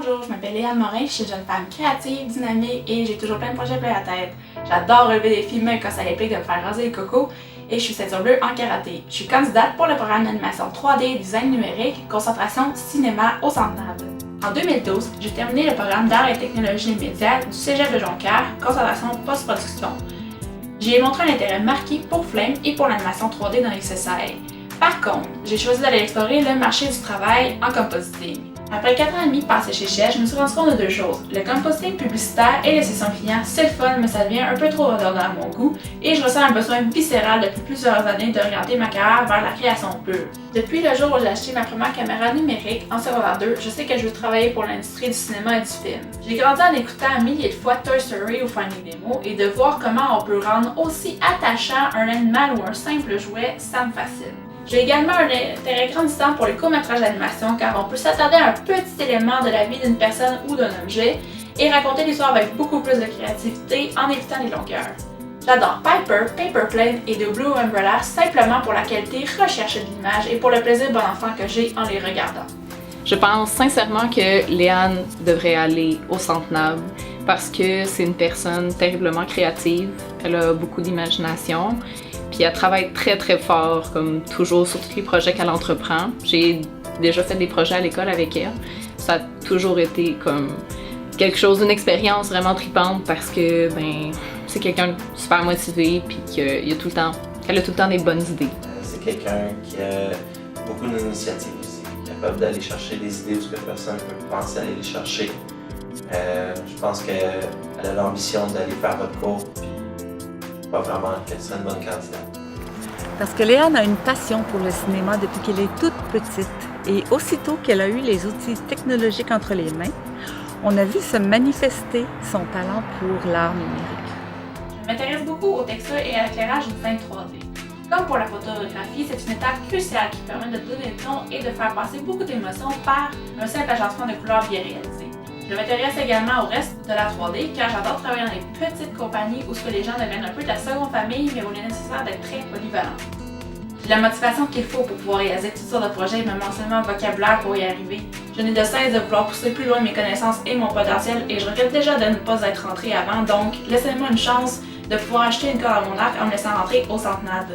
Bonjour, je m'appelle Léane Morin, je suis une jeune femme créative, dynamique et j'ai toujours plein de projets plein la tête. J'adore relever des défis même quand ça implique de me faire raser les cocos et je suis ceinture bleue en karaté. Je suis candidate pour le programme d'animation 3D et design numérique, concentration cinéma au Centre NAB. En 2012, j'ai terminé le programme d'art et technologie médias du Cégep de Jonquière, concentration post-production. J'y ai montré un intérêt marqué pour Flame et pour l'animation 3D dans les CCI. Par contre, j'ai choisi d'aller explorer le marché du travail en compositing. Après 4 ans et demi passés chez Chef, je me suis rendu compte de deux choses. Le compositing publicitaire et les sessions clients, c'est le fun, mais ça devient un peu trop redondant à mon goût et je ressens un besoin viscéral depuis plusieurs années d'orienter ma carrière vers la création pure. Depuis le jour où j'ai acheté ma première caméra numérique en secondaire 2, je sais que je veux travailler pour l'industrie du cinéma et du film. J'ai grandi en écoutant milliers de fois Toy Story ou Finding Nemo et de voir comment on peut rendre aussi attachant un animal ou un simple jouet, ça me fascine. J'ai également un intérêt grandissant pour les courts-métrages d'animation car on peut s'attarder à un petit élément de la vie d'une personne ou d'un objet et raconter l'histoire avec beaucoup plus de créativité en évitant les longueurs. J'adore Piper, Paper Plane et The Blue Umbrella simplement pour la qualité recherchée de l'image et pour le plaisir bon enfant que j'ai en les regardant. Je pense sincèrement que Léane devrait aller au Centre NAB parce que c'est une personne terriblement créative, elle a beaucoup d'imagination. Puis elle travaille très très fort, comme toujours, sur tous les projets qu'elle entreprend. J'ai déjà fait des projets à l'école avec elle. Ça a toujours été comme quelque chose, une expérience vraiment tripante parce que c'est quelqu'un de super motivé puis qu'elle a tout le temps des bonnes idées. C'est quelqu'un qui a beaucoup d'initiatives aussi, capable d'aller chercher des idées où ce que personne ne peut penser aller les chercher. Je pense qu'elle a l'ambition d'aller faire votre cours. Pas vraiment qu'elle serait une bonne candidate. Parce que Léane a une passion pour le cinéma depuis qu'elle est toute petite et aussitôt qu'elle a eu les outils technologiques entre les mains, on a vu se manifester son talent pour l'art numérique. Je m'intéresse beaucoup au texture et à l'éclairage d'une scène 3D. Comme pour la photographie, c'est une étape cruciale qui permet de donner le ton et de faire passer beaucoup d'émotions par un simple agencement de couleurs bien réalisé. Je m'intéresse également au reste de la 3D car j'adore travailler dans des petites compagnies où les gens deviennent un peu de la seconde famille mais où il est nécessaire d'être très polyvalent. J'ai la motivation qu'il faut pour pouvoir réaliser toutes sortes de projets et même enseignement vocabulaire pour y arriver. Je n'ai de cesse de vouloir pousser plus loin mes connaissances et mon potentiel et je regrette déjà de ne pas être rentrée avant, donc laissez-moi une chance de pouvoir acheter une corde à mon arc en me laissant rentrer au Centre NAB.